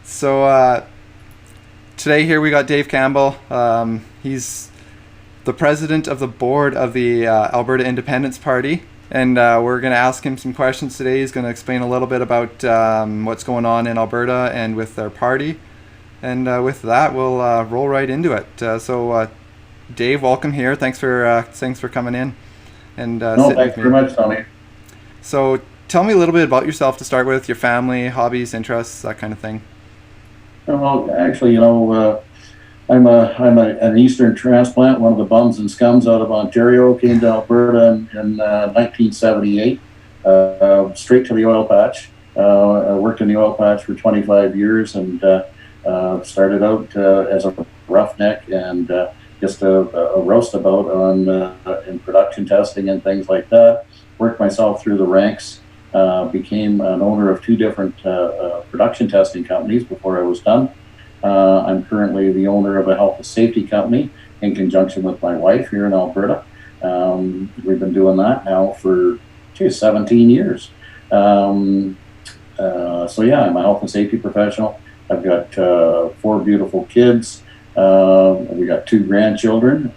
So today here we got Dave Campbell. He's the president of the board of the Alberta Independence Party, and we're going to ask him some questions today. He's going to explain a little bit about what's going on in Alberta and with their party. And with that, we'll roll right into it. So Dave, welcome here. Thanks for coming in and no, thanks very much, Tony. So tell me a little bit about yourself to start with, your family, hobbies, interests, that kind of thing. Well, actually, I'm an Eastern transplant, one of the bums and scums out of Ontario. Came to Alberta in 1978, straight to the oil patch. I worked in the oil patch for 25 years and started out as a roughneck and just a roustabout in production testing and things like that. Worked myself through the ranks. Became an owner of two different production testing companies before I was done. I'm currently the owner of a health and safety company in conjunction with my wife here in Alberta. We've been doing that now for 17 years. So yeah, I'm a health and safety professional. I've got 4 beautiful kids. We got 2 grandchildren.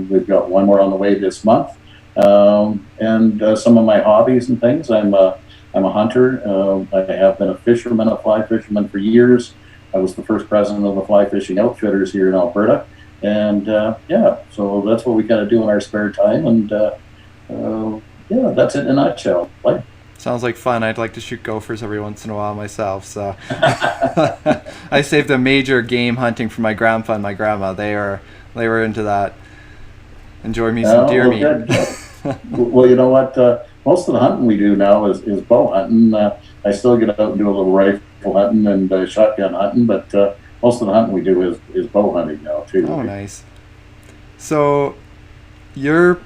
We've got one more on the way this month. And some of my hobbies and things, I'm a hunter. I have been a fisherman, a fly fisherman for years. I was the first president of the fly fishing outfitters here in Alberta. And yeah, so that's what we kind of do in our spare time. And yeah, that's it in a nutshell. Like, sounds like fun. I'd like to shoot gophers every once in a while myself. So I saved a major game hunting for my grandpa and my grandma. They were into that. Enjoy me some deer meat. Well, you know what? Most of the hunting we do now is bow hunting. I still get out and do a little rifle hunting and shotgun hunting, but most of the hunting we do is bow hunting now too. Oh, nice. So you're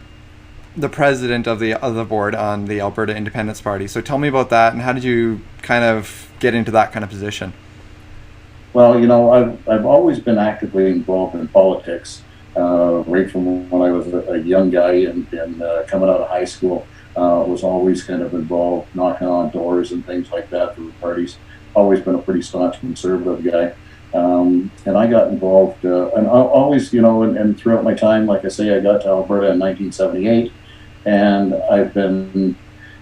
the president of the board on the Alberta Independence Party. So tell me about that, and how did you kind of get into that kind of position? Well, I've always been actively involved in politics. Right from when I was a young guy and coming out of high school, was always kind of involved, knocking on doors and things like that for the parties. Always been a pretty staunch conservative guy. And I got involved, and I always, and throughout my time, like I say, I got to Alberta in 1978, and I've been,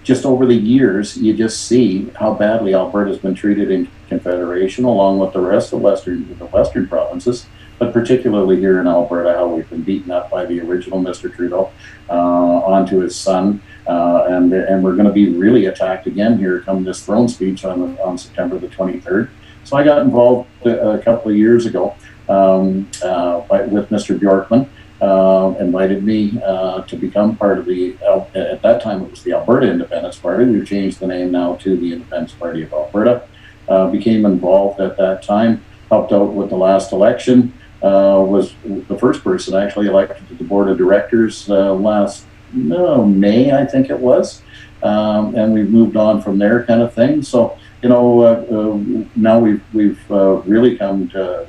just over the years, you just see how badly Alberta's been treated in Confederation, along with the rest of the Western provinces. But particularly here in Alberta, how we've been beaten up by the original Mr. Trudeau onto his son, and we're going to be really attacked again here come this throne speech on September the 23rd. So I got involved a couple of years ago with Mr. Bjorkman, invited me to become part of at that time it was the Alberta Independence Party. We've changed the name now to the Independence Party of Alberta. Became involved at that time, helped out with the last election. Was the first person actually elected to the board of directors last May, I think it was, and we've moved on from there, kind of thing. So now we've really come to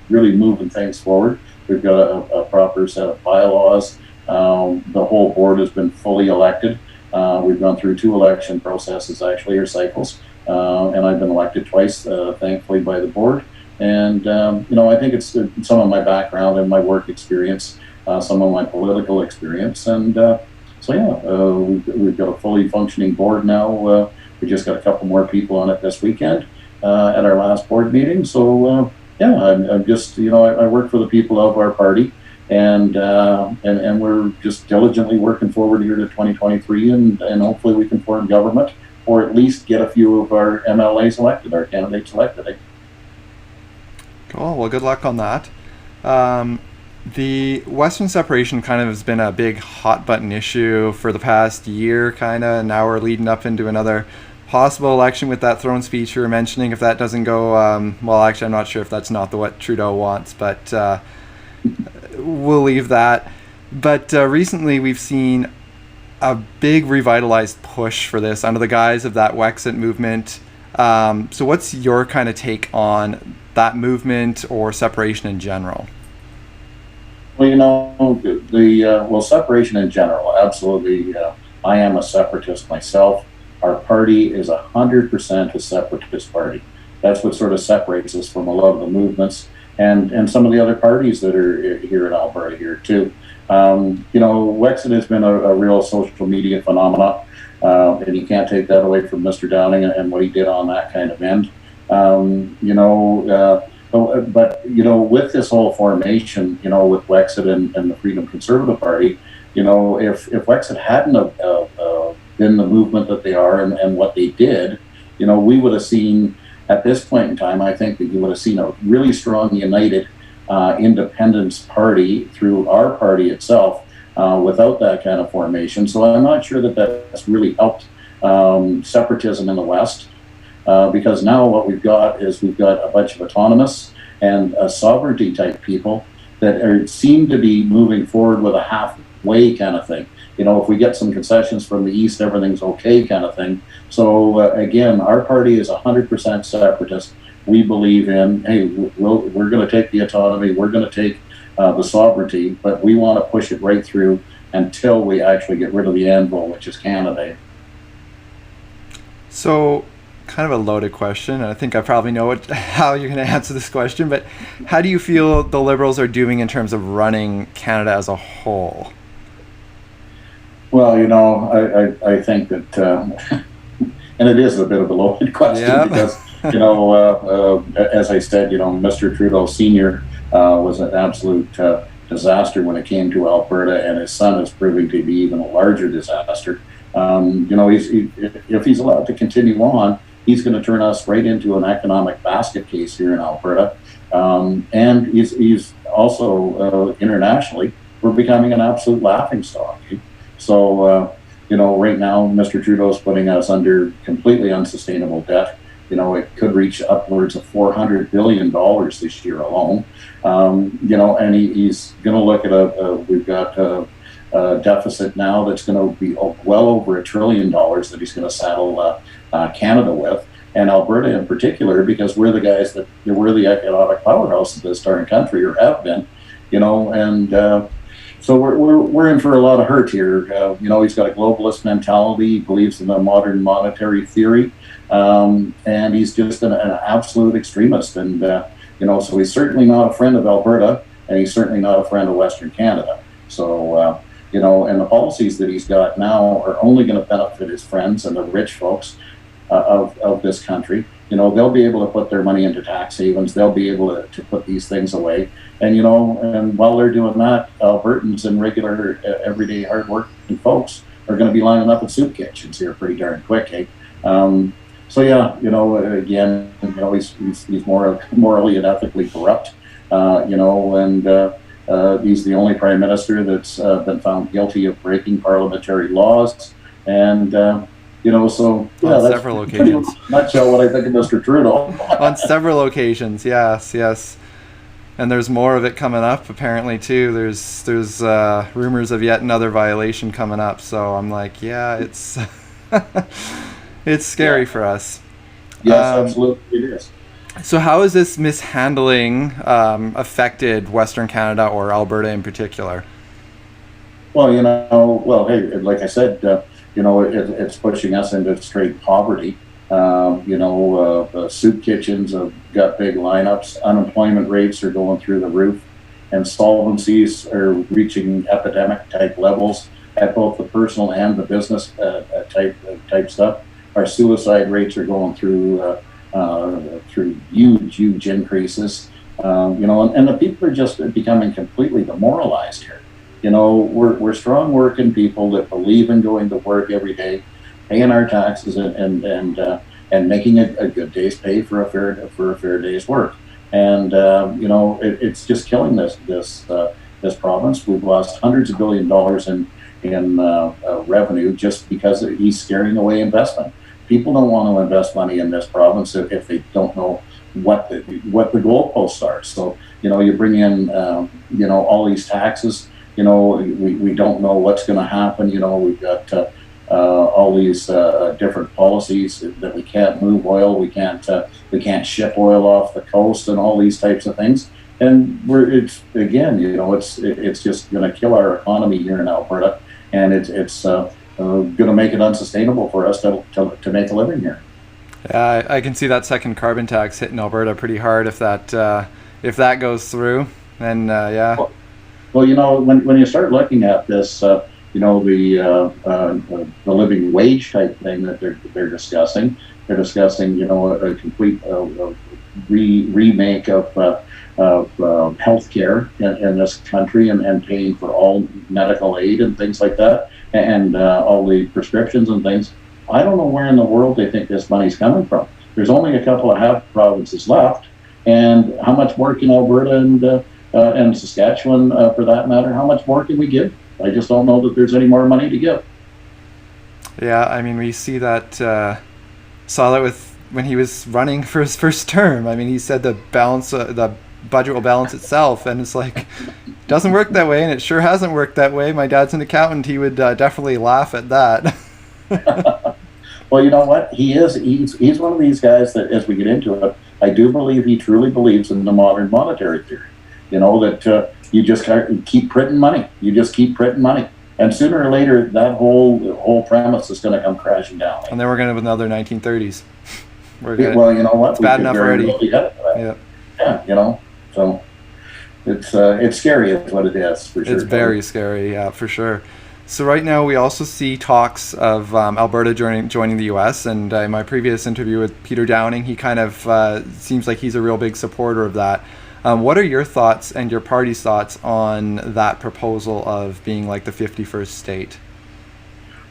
really moving things forward. We've got a proper set of bylaws. The whole board has been fully elected. We've gone through 2 election processes actually, or cycles, and I've been elected twice, thankfully, by the board. And, I think it's some of my background and my work experience, some of my political experience. And so, yeah, we've got a fully functioning board now. We just got a couple more people on it this weekend at our last board meeting. So, yeah, I'm just, I work for the people of our party. And we're just diligently working forward here to 2023. And hopefully we can form government, or at least get a few of our MLAs elected, our candidates elected. Cool. Well, good luck on that. The Western separation kind of has been a big hot button issue for the past year, kind of, and now we're leading up into another possible election with that throne speech you were mentioning. If that doesn't go, well, actually, I'm not sure if that's not what Trudeau wants, but we'll leave that. But recently we've seen a big revitalized push for this under the guise of that Wexit movement. So what's your kind of take on that movement or separation in general? Well, separation in general, absolutely. I am a separatist myself. Our party is 100% a separatist party. That's what sort of separates us from a lot of the movements and some of the other parties that are here in Alberta here too. Wexit has been a real social media phenomenon, and you can't take that away from Mr. Downing and what he did on that kind of end. With this whole formation, with Wexit and the Freedom Conservative Party, if Wexit hadn't been the movement that they are and what they did, we would have seen at this point in time, I think that you would have seen a really strong, united independence party through our party itself without that kind of formation. So I'm not sure that that's really helped separatism in the West, because now what we've got is we've got a bunch of autonomous and sovereignty type people that seem to be moving forward with a halfway kind of thing. If we get some concessions from the East, everything's okay kind of thing. So again, our party is 100% separatist. We believe in, hey, we're going to take the autonomy, we're going to take the sovereignty, but we want to push it right through until we actually get rid of the anvil, which is Canada. So, kind of a loaded question, and I think I probably know how you're going to answer this question, but how do you feel the Liberals are doing in terms of running Canada as a whole? Well, I think that, and it is a bit of a loaded question, yep. Because, as I said, Mr. Trudeau Sr. Was an absolute disaster when it came to Alberta, and his son is proving to be even a larger disaster. If he's allowed to continue on, he's going to turn us right into an economic basket case here in Alberta. And he's also, internationally, we're becoming an absolute laughingstock. So, right now, Mr. Trudeau's putting us under completely unsustainable debt. It could reach upwards of $400 billion this year alone. And he's going to look at we've got a deficit now that's going to be well over $1 trillion that he's going to saddle Canada with, and Alberta in particular, because we're the guys we're the economic powerhouse of this darn country, or have been, so we're in for a lot of hurt here. He's got a globalist mentality, he believes in the modern monetary theory, and he's just an absolute extremist. And, so he's certainly not a friend of Alberta, and he's certainly not a friend of Western Canada. So, and the policies that he's got now are only going to benefit his friends and the rich folks of this country. They'll be able to put their money into tax havens. They'll be able to put these things away. And, and while they're doing that, Albertans and regular, everyday, hardworking folks are going to be lining up at soup kitchens here pretty darn quick. Eh? So, yeah, again, he's morally and ethically corrupt, and he's the only prime minister that's been found guilty of breaking parliamentary laws. And, so yeah, on several occasions. Nutshell what I think of Mr. Trudeau. On several occasions, yes. And there's more of it coming up apparently too. There's rumors of yet another violation coming up. So I'm like, yeah, it's it's scary for us. Yes, absolutely it is. So how has this mishandling affected Western Canada or Alberta in particular? Well, hey, like I said, it's pushing us into straight poverty. Soup kitchens have got big lineups. Unemployment rates are going through the roof. Insolvencies are reaching epidemic type levels at both the personal and the business type stuff. Our suicide rates are going through huge increases. And the people are just becoming completely demoralized here. We're strong working people that believe in going to work every day, paying our taxes and making a good day's pay for a fair day's work. And it's just killing this province. We've lost hundreds of $billions in revenue just because he's scaring away investment. People don't want to invest money in this province if they don't know what the goalposts are. So you bring in all these taxes. We don't know what's going to happen. We've got all these different policies that we can't move oil, we can't ship oil off the coast, and all these types of things. And it's just going to kill our economy here in Alberta, and it's going to make it unsustainable for us to make a living here. Yeah, I can see that second carbon tax hitting Alberta pretty hard if that goes through. And yeah, Well, when you start looking at this, the living wage type thing that they're discussing, a complete remake of healthcare in this country, and paying for all medical aid and things like that, and all the prescriptions and things. I don't know where in the world they think this money's coming from. There's only a couple of half provinces left, and how much more can Alberta and Saskatchewan, for that matter, how much more can we give? I just don't know that there's any more money to give. yeah. I mean, we see that saw that with when he was running for his first term. I mean, he said the budget will balance itself, and it's like doesn't work that way, and it sure hasn't worked that way. My dad's an accountant; he would definitely laugh at that. Well, you know what? He's one of these guys that, as we get into it, I do believe he truly believes in the modern monetary theory. That you just keep printing money. You just keep printing money, and sooner or later, that whole premise is going to come crashing down. And then we're going to have another 1930s. Well, you know what? It's bad enough already. Yeah. Yeah. So it's scary. Is what it is for sure. It's very scary. Yeah, for sure. So right now we also see talks of Alberta joining the U.S. And in my previous interview with Peter Downing, he kind of seems like he's a real big supporter of that. What are your thoughts and your party's thoughts on that proposal of being like the 51st state?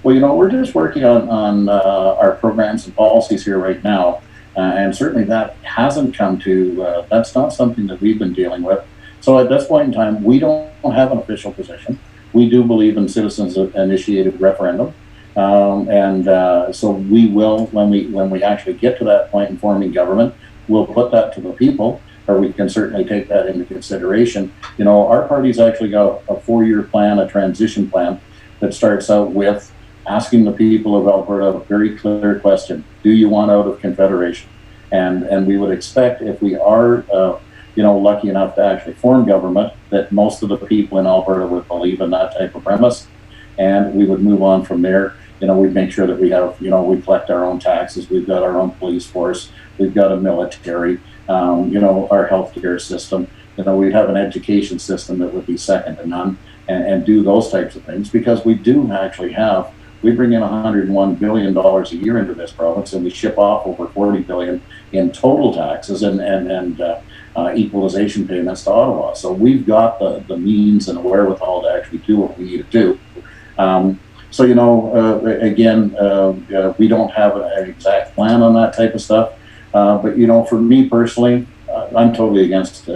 Well, we're just working on our programs and policies here right now, and certainly that hasn't come to. That's not something that we've been dealing with. So at this point in time, we don't have an official position. We do believe in citizens-initiated referendum, and so we will, when we actually get to that point in forming government, we'll put that to the people, or we can certainly take that into consideration. Our party's actually got a 4-year plan, a transition plan, that starts out with asking the people of Alberta a very clear question: do you want out of Confederation? And we would expect, if we are lucky enough to actually form government, that most of the people in Alberta would believe in that type of premise, and we would move on from there. We'd make sure that we have, we collect our own taxes, we've got our own police force, we've got a military, our healthcare system, we'd have an education system that would be second to none, and do those types of things, because we do actually we bring in $101 billion a year into this province, and we ship off over $40 billion in total taxes and equalization payments to Ottawa. So we've got the means and the wherewithal to actually do what we need to do. Again, we don't have an exact plan on that type of stuff. But for me personally, I'm totally against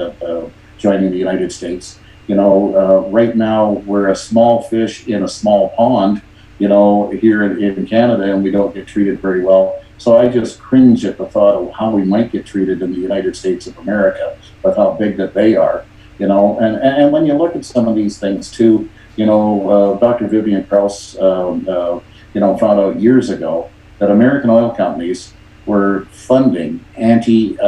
joining the United States. Right now we're a small fish in a small pond, here in Canada, and we don't get treated very well. So I just cringe at the thought of how we might get treated in the United States of America, with how big that they are. And when you look at some of these things too, Dr. Vivian Krause, found out years ago that American oil companies were funding anti-Alberta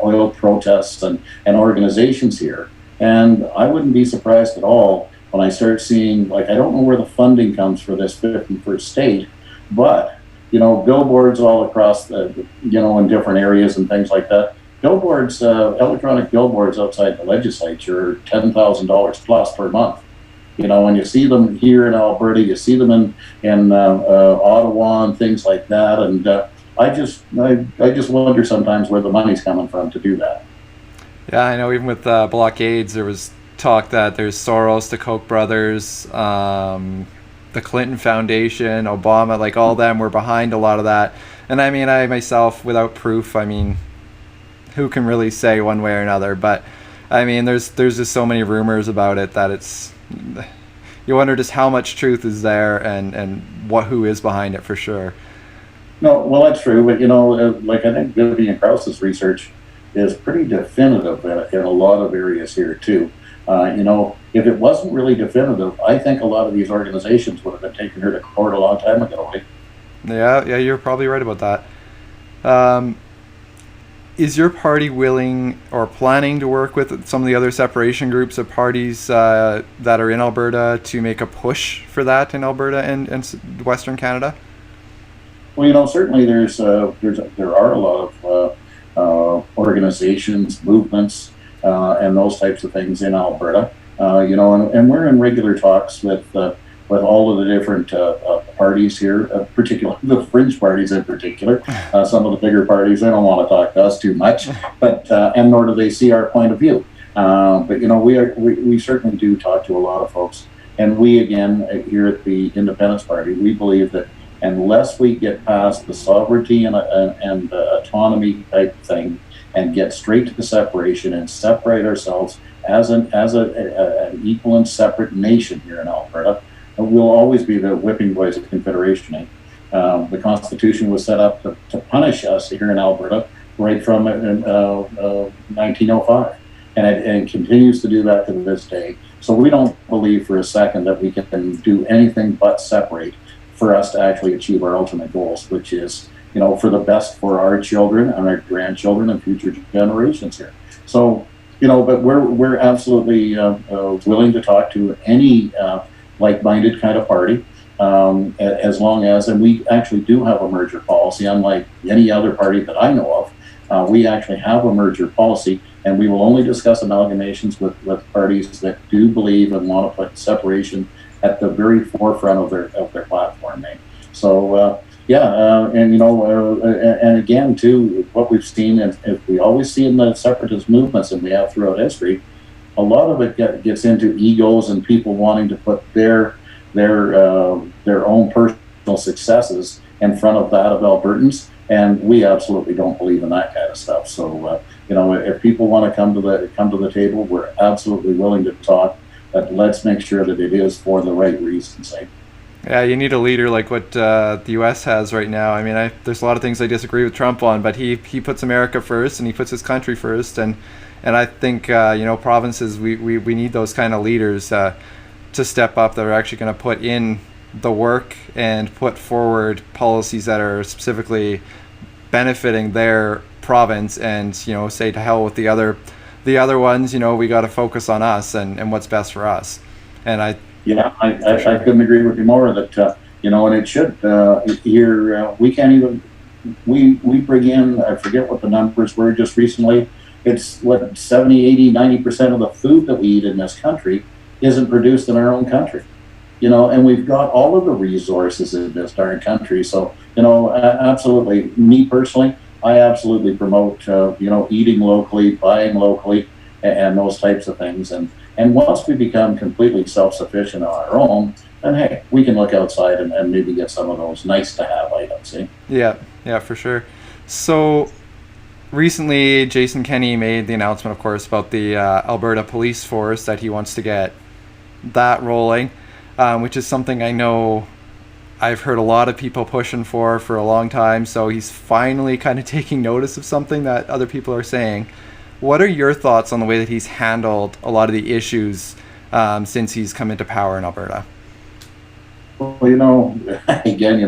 oil protests and organizations here. And I wouldn't be surprised at all when I start seeing, I don't know where the funding comes for this 51st state, but, billboards all across in different areas and things like that. Billboards, electronic billboards outside the legislature are $10,000 plus per month. When you see them here in Alberta, you see them in Ottawa and things like that. And I just wonder sometimes where the money's coming from to do that. Yeah, I know. Even with blockades, there was talk that there's Soros, the Koch brothers, the Clinton Foundation, Obama, all them were behind a lot of that. And I mean, I myself, without proof, who can really say one way or another? But I mean, there's just so many rumors about it that you wonder just how much truth is there and who is behind it for sure. No, well, that's true. But I think Vivian Krause's research is pretty definitive in a lot of areas here too. If it wasn't really definitive, I think a lot of these organizations would have been taking her to court a long time ago. Yeah, you're probably right about that. Is your party willing or planning to work with some of the other separation groups of parties that are in Alberta to make a push for that in Alberta and Western Canada? Well, certainly there are a lot of organizations, movements, and those types of things in Alberta. And we're in regular talks with all of the different parties here, particularly the fringe parties in particular. Some of the bigger parties, they don't want to talk to us too much, but and nor do they see our point of view. But we certainly do talk to a lot of folks, and we again here at the Independence Party, we believe that unless we get past the sovereignty and autonomy type thing and get straight to the separation and separate ourselves as an equal and separate nation here in Alberta, we'll always be the whipping boys of Confederation. The Constitution was set up to punish us here in Alberta right from 1905, and it continues to do that to this day. So we don't believe for a second that we can do anything but separate for us to actually achieve our ultimate goals, which is, for the best for our children and our grandchildren and future generations here. So, but we're absolutely willing to talk to any like-minded kind of party, as long as, and we actually do have a merger policy, unlike any other party that I know of. We actually have a merger policy, and we will only discuss amalgamations with parties that do believe and want to put separation at the very forefront of their platform. So and again too, what we've seen, and we always see in the separatist movements, and we have throughout history, a lot of it gets into egos and people wanting to put their own personal successes in front of that of Albertans, and we absolutely don't believe in that kind of stuff. So if people want to come to the table, we're absolutely willing to talk, but let's make sure that it is for the right reasons. Yeah, you need a leader like what the U.S. has right now. I mean, there's a lot of things I disagree with Trump on, but he puts America first and he puts his country first, and I think provinces, we need those kind of leaders to step up that are actually going to put in the work and put forward policies that are specifically benefiting their province, and say to hell with the other ones. We got to focus on us and what's best for us. And I couldn't agree with you more that and it should here we can't even we bring in, I forget what the numbers were just recently. It's 70, 80, 90% of the food that we eat in this country isn't produced in our own country. And we've got all of the resources in this darn country. So, absolutely, me personally, I absolutely promote, eating locally, buying locally, and those types of things. And once we become completely self-sufficient on our own, then hey, we can look outside and maybe get some of those nice to have items. Yeah, for sure. So recently, Jason Kenney made the announcement, of course, about the Alberta police force, that he wants to get that rolling, which is something I know I've heard a lot of people pushing for a long time. So he's finally kind of taking notice of something that other people are saying. What are your thoughts on the way that he's handled a lot of the issues since he's come into power in Alberta? Well, again,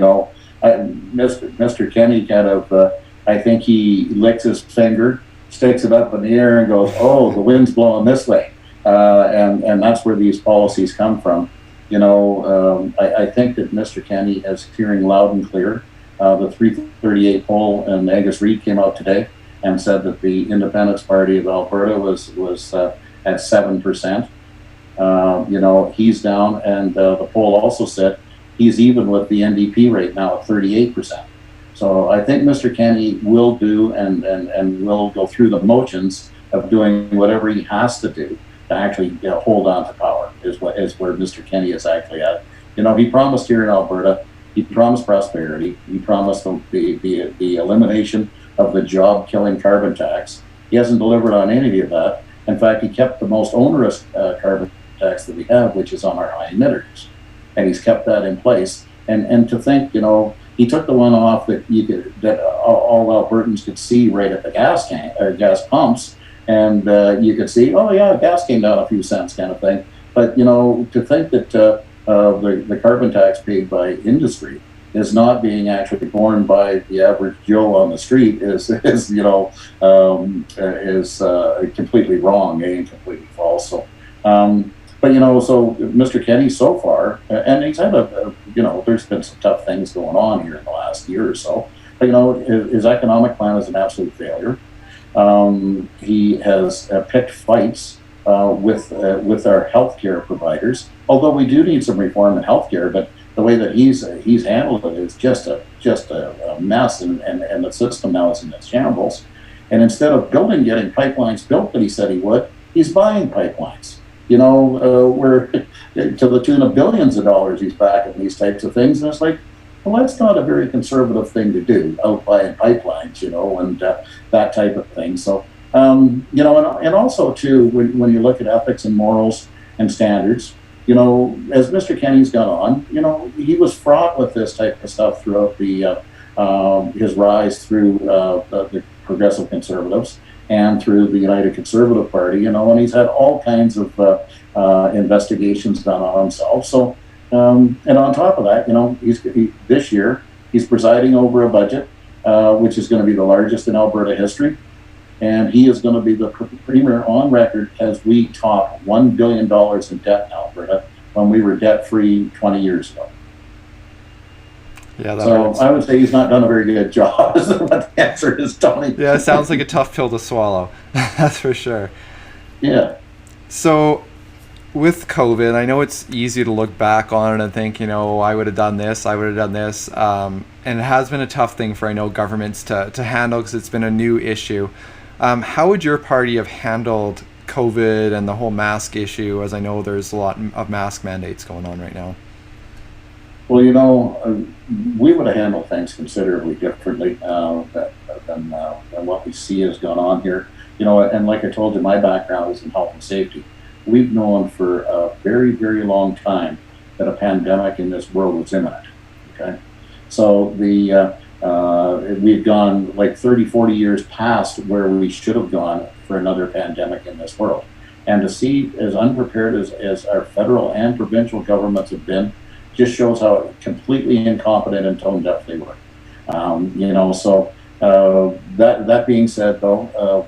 Mr. Kenney kind of, I think he licks his finger, sticks it up in the air and goes, oh, the wind's blowing this way. And that's where these policies come from. I think that Mr. Kenney is hearing loud and clear. The 338 poll in Angus Reid came out today and said that the Independence Party of Alberta was at 7%. He's down, and the poll also said he's even with the NDP right now at 38%. So I think Mr. Kenney will do and will go through the motions of doing whatever he has to do to actually hold on to power, is where Mr. Kenney is actually at. He promised here in Alberta, he promised prosperity, he promised the elimination of the job-killing carbon tax. He hasn't delivered on any of that. In fact, he kept the most onerous carbon tax that we have, which is on our high emitters, and he's kept that in place. And to think, he took the one off that all Albertans could see right at the gas pumps, and you could see, oh yeah, gas came down a few cents, kind of thing. But to think that the carbon tax paid by industry is not being actually borne by the average Joe on the street is completely wrong and completely false. So, but But so Mr. Kenny so far, and he's had there's been some tough things going on here in the last year or so. But his economic plan is an absolute failure. He has picked fights with our healthcare providers. Although we do need some reform in healthcare, but the way that he's handled it is just a mess, and the system now is in its shambles. And instead of getting pipelines built that he said he would, he's buying pipelines. We're to the tune of billions of dollars he's backing these types of things, and it's like, well, that's not a very conservative thing to do, out buying pipelines, and that type of thing. So, and also too, when you look at ethics and morals and standards, as Mr. Kenny's gone on, he was fraught with this type of stuff throughout his rise through the Progressive Conservatives and through the United Conservative Party, and he's had all kinds of investigations done on himself. So, and on top of that, this year he's presiding over a budget which is going to be the largest in Alberta history, and he is going to be the premier on record as we top $1 billion in debt in Alberta when we were debt-free 20 years ago. Yeah, so I would say he's not done a very good job. Is what the answer is, Tony. Yeah, it sounds like a tough pill to swallow. That's for sure. Yeah. So with COVID, I know it's easy to look back on it and think, I would have done this, I would have done this. And it has been a tough thing for, governments to handle because it's been a new issue. How would your party have handled COVID and the whole mask issue, as I know there's a lot of mask mandates going on right now? Well, we would have handled things considerably differently than what we see has gone on here. And like I told you, my background is in health and safety. We've known for a very, very long time that a pandemic in this world was imminent. Okay, so we've gone like 30, 40 years past where we should have gone for another pandemic in this world. And to see as unprepared as our federal and provincial governments have been, just shows how completely incompetent and tone deaf they were. So that being said, though,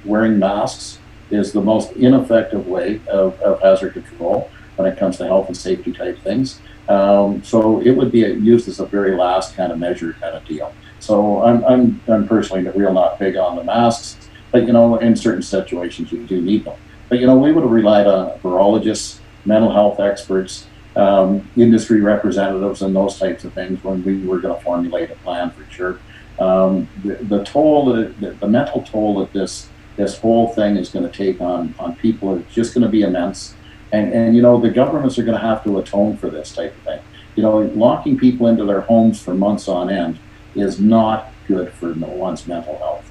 wearing masks is the most ineffective way of hazard control when it comes to health and safety type things. So it would be used as a very last kind of measure kind of deal. So I'm personally real not big on the masks, but in certain situations you do need them. But we would have relied on virologists, mental health experts, industry representatives, and those types of things when we were going to formulate a plan for sure. The toll, the mental toll that this whole thing is going to take on people is just going to be immense. And the governments are going to have to atone for this type of thing. Locking people into their homes for months on end is not good for no one's mental health.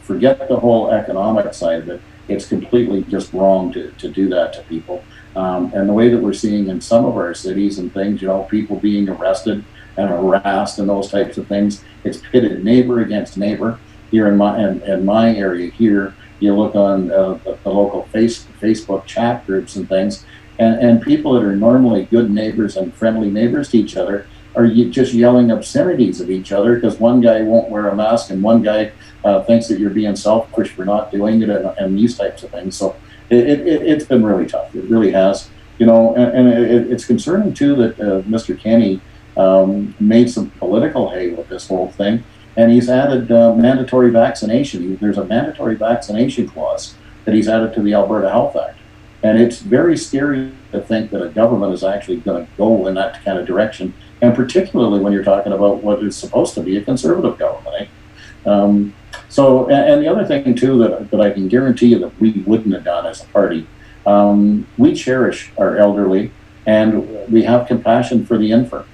Forget the whole economic side of it. It's completely just wrong to do that to people. And the way that we're seeing in some of our cities and things, people being arrested and harassed and those types of things, it's pitted neighbor against neighbor. Here in my area here, you look on the local Facebook chat groups and things, and people that are normally good neighbors and friendly neighbors to each other are just yelling obscenities at each other because one guy won't wear a mask and one guy thinks that you're being selfish for not doing it, and these types of things. So it's been really tough. It really has. It's concerning too that Mr. Kenny made some political hay with this whole thing, and he's added mandatory vaccination. There's a mandatory vaccination clause that he's added to the Alberta Health Act, and it's very scary to think that a government is actually going to go in that kind of direction, and particularly when you're talking about what is supposed to be a conservative government. So, and the other thing too that I can guarantee you that we wouldn't have done as a party, we cherish our elderly and we have compassion for the infirm.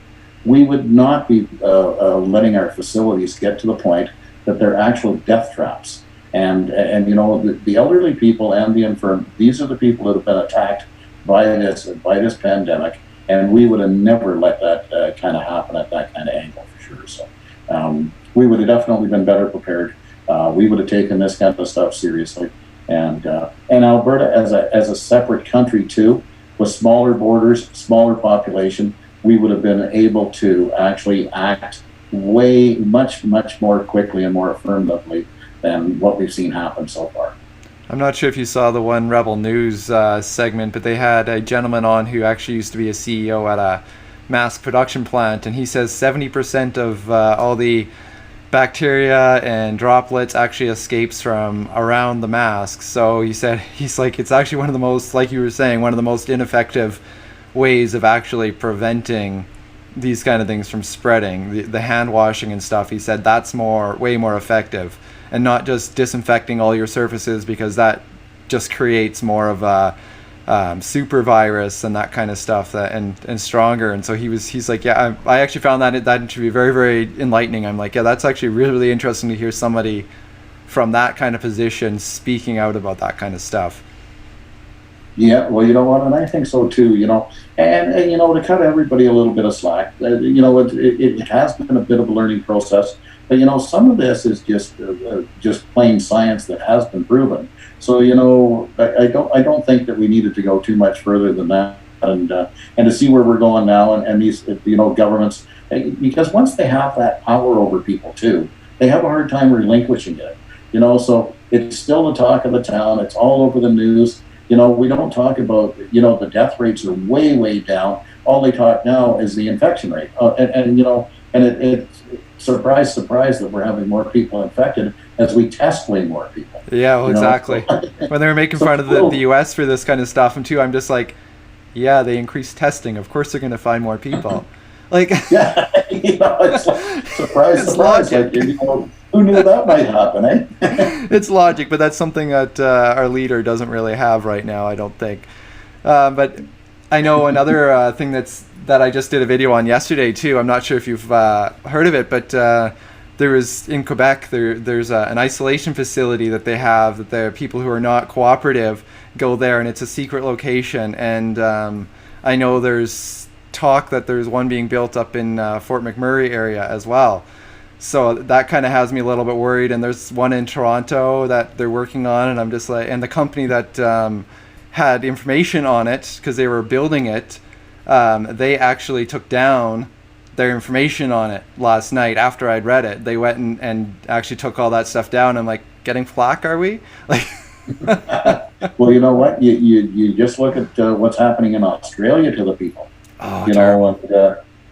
We would not be letting our facilities get to the point that they're actual death traps. And the elderly people and the infirm, these are the people that have been attacked by this pandemic, and we would have never let that kind of happen at that kind of angle for sure. So we would have definitely been better prepared. We would have taken this kind of stuff seriously, and Alberta as a separate country too, with smaller borders, smaller population, we would have been able to actually act much more quickly and more affirmatively than what we've seen happen so far. I'm not sure if you saw the one Rebel News segment, but they had a gentleman on who actually used to be a CEO at a mask production plant, and he says 70% of all the bacteria and droplets actually escapes from around the mask. So he said, he's like, it's actually one of the most, like you were saying, one of the most ineffective ways of actually preventing these kind of things from spreading. The hand washing and stuff, he said that's way more effective, and not just disinfecting all your surfaces, because that just creates more of a super virus and that kind of stuff, and stronger. And so he's like, yeah, I actually found that interview very, very enlightening. I'm like, yeah, that's actually really, really interesting to hear somebody from that kind of position speaking out about that kind of stuff. Yeah, well, you know what, and I think so too. And to cut everybody a little bit of slack, it has been a bit of a learning process. But some of this is just plain science that has been proven. So I don't think that we needed to go too much further than that, and to see where we're going now, and these governments, because once they have that power over people too, they have a hard time relinquishing it. So it's still the talk of the town. It's all over the news. We don't talk about the death rates are way down. All they talk now is the infection rate, and it's surprise that we're having more people infected as we test way more people. Yeah, well, exactly. When they were making fun of the U.S. for this kind of stuff, and too, I'm just like, yeah, they increased testing. Of course, they're going to find more people. Like, yeah, it's like, surprise. Logic. Like, who knew that might happen, eh? It's logic, but that's something that our leader doesn't really have right now, I don't think. But I know another thing that I just did a video on yesterday too. I'm not sure if you've heard of it, but there is in Quebec. There's an isolation facility that they have, that the people who are not cooperative go there, and it's a secret location. And I know there's talk that there's one being built up in Fort McMurray area as well. So that kind of has me a little bit worried. And there's one in Toronto that they're working on, and I'm just like, and the company that had information on it because they were building it, they actually took down their information on it last night after I'd read it. They went and actually took all that stuff down. I'm like, getting flack, are we? Like, well, you know what? You just look at what's happening in Australia to the people. Oh,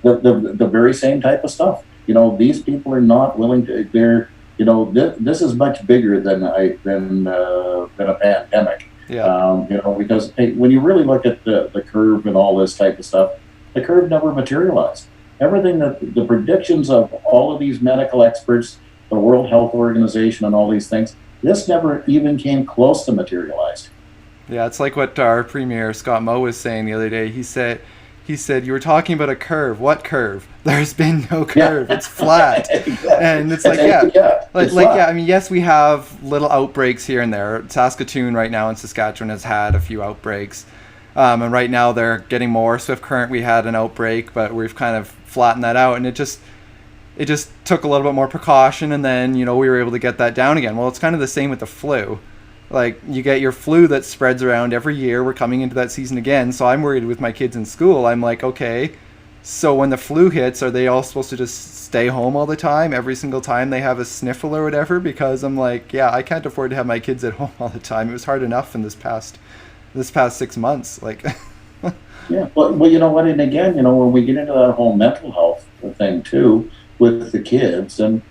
the very same type of stuff. These people are not willing to. This is much bigger than a pandemic. Yeah. Because when you really look at the curve and all this type of stuff, the curve never materialized. Everything that the predictions of all of these medical experts, the World Health Organization, and all these things, this never even came close to materialized. Yeah, it's like what our Premier Scott Moe was saying the other day. He said, you were talking about a curve. What curve? There's been no curve. Yeah. It's flat. Exactly. And it's like, I mean, yes, we have little outbreaks here and there. Saskatoon right now in Saskatchewan has had a few outbreaks. And right now they're getting more. Swift Current, we had an outbreak, but we've kind of flattened that out. And it just took a little bit more precaution. And then, we were able to get that down again. Well, it's kind of the same with the flu. Like, you get your flu that spreads around every year. We're coming into that season again. So I'm worried with my kids in school. I'm like, okay, so when the flu hits, are they all supposed to just stay home all the time, every single time they have a sniffle or whatever? Because I'm like, yeah, I can't afford to have my kids at home all the time. It was hard enough in this past 6 months. Like, yeah, well, you know what? And again, when we get into that whole mental health thing too with the kids, and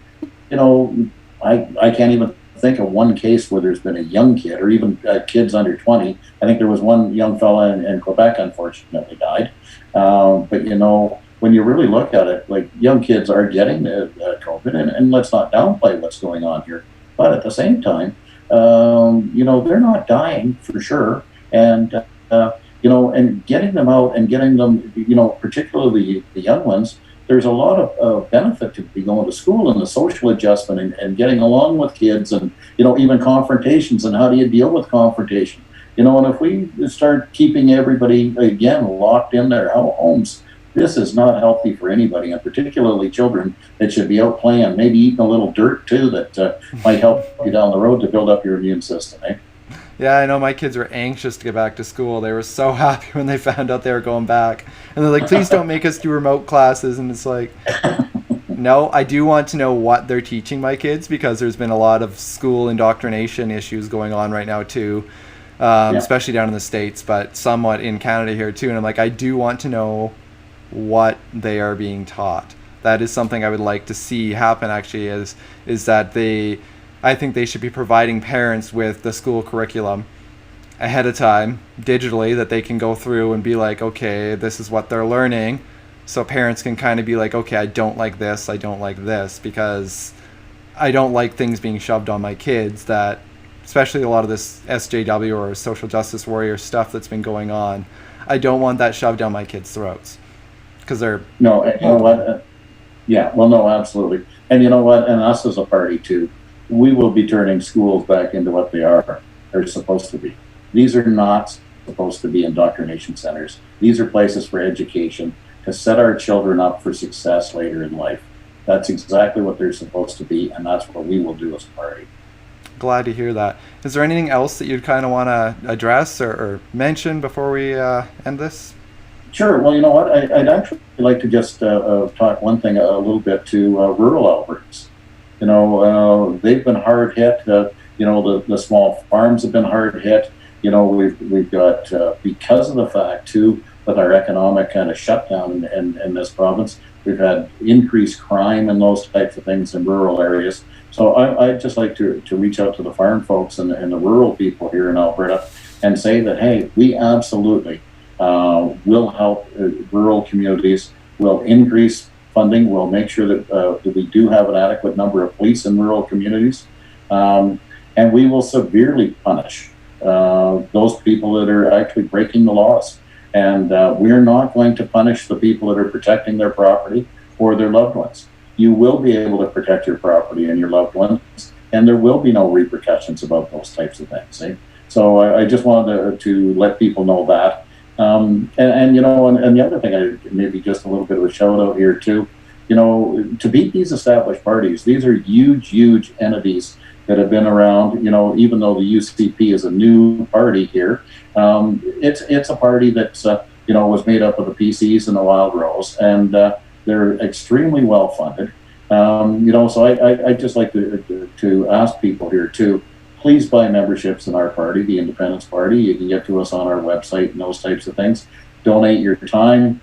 I can't even think of one case where there's been a young kid or even kids under 20. I think there was one young fella in Quebec, unfortunately, died. But when you really look at it, like, young kids are getting COVID, and let's not downplay what's going on here. But at the same time, they're not dying for sure, and and getting them out and getting them, particularly the young ones. There's a lot of benefit to be going to school and the social adjustment and getting along with kids, and even confrontations, and how do you deal with confrontation. And if we start keeping everybody again locked in their homes, this is not healthy for anybody, and particularly children that should be out playing, maybe eating a little dirt too, that might help you down the road to build up your immune system. Yeah, I know my kids were anxious to get back to school. They were so happy when they found out they were going back. And they're like, please don't make us do remote classes. And it's like, No, I do want to know what they're teaching my kids, because there's been a lot of school indoctrination issues going on right now too, especially down in the States, but somewhat in Canada here too. And I'm like, I do want to know what they are being taught. That is something I would like to see happen actually, is that I think they should be providing parents with the school curriculum ahead of time digitally, that they can go through and be like, okay, this is what they're learning. So parents can kind of be like, okay, I don't like this, I don't like this, because I don't like things being shoved on my kids, that especially a lot of this SJW or social justice warrior stuff that's been going on. I don't want that shoved down my kids' throats, because they're... No, you know what? Yeah, well, no, absolutely. And you know what? And us as a party too, we will be turning schools back into what they're supposed to be. These are not supposed to be indoctrination centers. These are places for education, to set our children up for success later in life. That's exactly what they're supposed to be, and that's what we will do as a party. Glad to hear that. Is there anything else that you'd kind of want to address or mention before we end this? Sure. Well, you know what? I'd actually like to just talk one thing a little bit to rural Albertans. You know, they've been hard hit. You know, the small farms have been hard hit. You know, we've got, because of the fact too, with our economic kind of shutdown in this province, we've had increased crime and those types of things in rural areas. So I'd just like to reach out to the farm folks and the rural people here in Alberta and say that, hey, we absolutely will help rural communities, will increase funding, will make sure that we do have an adequate number of police in rural communities, and we will severely punish those people that are actually breaking the laws. And we're not going to punish the people that are protecting their property or their loved ones. You will be able to protect your property and your loved ones, and there will be no repercussions about those types of things. Eh? So I just wanted to let people know that. And you know, and the other thing, maybe just a little bit of a shout out here too, you know, to beat these established parties, these are huge entities that have been around. You know, even though the UCP is a new party here, it's a party that's you know, was made up of the PCs and the Wild Rose, and they're extremely well funded. You know, so I just like to ask people here too, please buy memberships in our party, the Independence Party. You can get to us on our website and those types of things. Donate your time,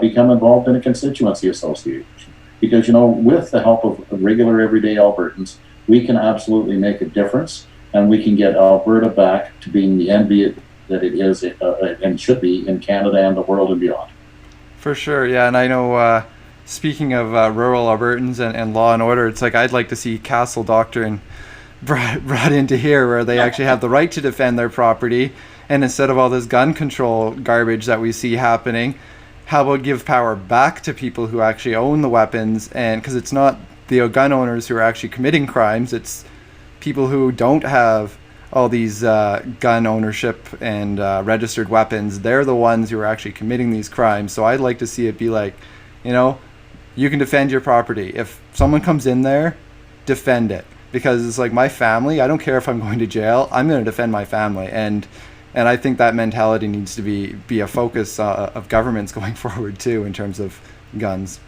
become involved in a constituency association, because you know, with the help of regular everyday Albertans, we can absolutely make a difference, and we can get Alberta back to being the envy that it is and should be in Canada and the world and beyond. For sure, yeah. And I know, speaking of rural Albertans and law and order, it's like I'd like to see Castle Doctrine brought into here, where they actually have the right to defend their property, and instead of all this gun control garbage that we see happening, how about give power back to people who actually own the weapons? And because it's not the gun owners who are actually committing crimes, it's people who don't have all these gun ownership and registered weapons. They're the ones who are actually committing these crimes. So I'd like to see it be like, you know, you can defend your property. If someone comes in there, defend it. Because it's like, my family, I don't care if I'm going to jail, I'm going to defend my family. And I think that mentality needs to be a focus of governments going forward too, in terms of guns.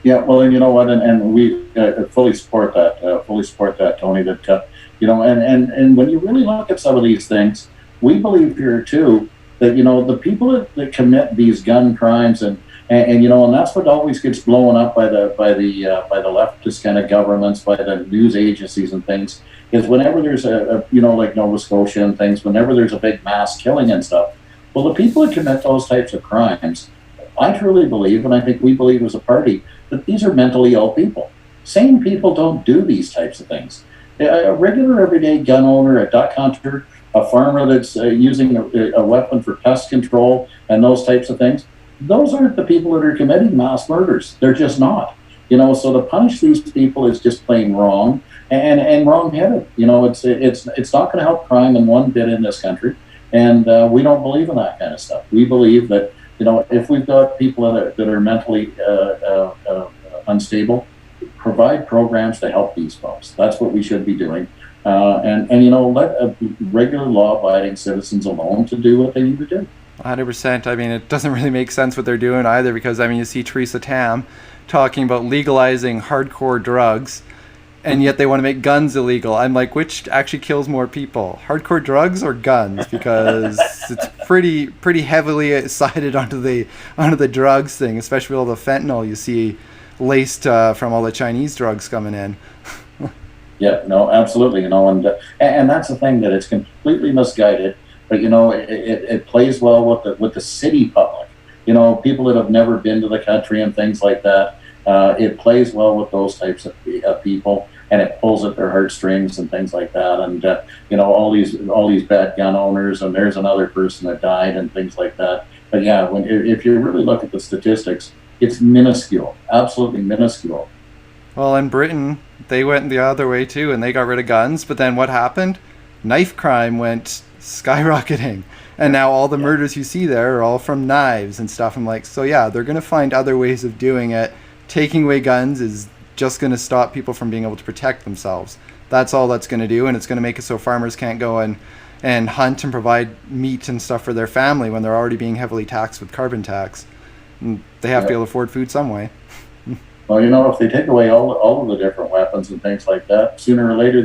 Yeah, well, and you know what, and we fully support that, Tony, that, you know, and when you really look at some of these things, we believe here too, that, you know, the people that commit these gun crimes and you know, and that's what always gets blown up by the leftist kind of governments, by the news agencies and things, is whenever there's a you know, like Nova Scotia and things, whenever there's a big mass killing and stuff, well, the people that commit those types of crimes, I truly believe, and I think we believe as a party, that these are mentally ill people. Sane people don't do these types of things. A regular everyday gun owner, a duck hunter, a farmer that's using a weapon for pest control and those types of things, those aren't the people that are committing mass murders. They're just not. You know, so to punish these people is just plain wrong and wrong-headed. You know, it's not going to help crime in one bit in this country, and we don't believe in that kind of stuff. We believe that, you know, if we've got people that are mentally unstable, provide programs to help these folks. That's what we should be doing. And you know, let regular law-abiding citizens alone to do what they need to do. 100%. I mean, it doesn't really make sense what they're doing either, because I mean, you see Theresa Tam talking about legalizing hardcore drugs, and yet they want to make guns illegal. I'm like, which actually kills more people, hardcore drugs or guns? Because it's pretty heavily sided onto the drugs thing, especially with all the fentanyl you see laced from all the Chinese drugs coming in. Yeah, no, absolutely. You know, and that's the thing, that it's completely misguided. But you know, it plays well with the city public. You know, people that have never been to the country and things like that. It plays well with those types of people, and it pulls at their heartstrings and things like that. And you know, all these bad gun owners, and there's another person that died and things like that. But yeah, if you really look at the statistics, it's minuscule, absolutely minuscule. Well, in Britain, they went the other way too, and they got rid of guns. But then what happened? Knife crime went skyrocketing. And now all the murders you see there are all from knives and stuff. I'm like, so yeah, they're going to find other ways of doing it. Taking away guns is just going to stop people from being able to protect themselves. That's all that's going to do, and it's going to make it so farmers can't go and hunt and provide meat and stuff for their family when they're already being heavily taxed with carbon tax. And they have to be able to afford food some way. Well, you know, if they take away all of the different weapons and things like that, sooner or later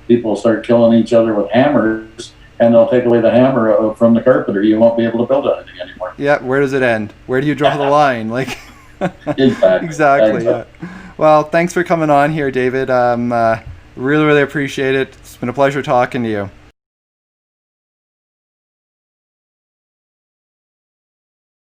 people will start killing each other with hammers, and they'll take away the hammer from the carpenter. You won't be able to build anything anymore. Yeah, where does it end? Where do you draw the line? Like, exactly. Yeah. Well, thanks for coming on here, David. Really, really appreciate it. It's been a pleasure talking to you.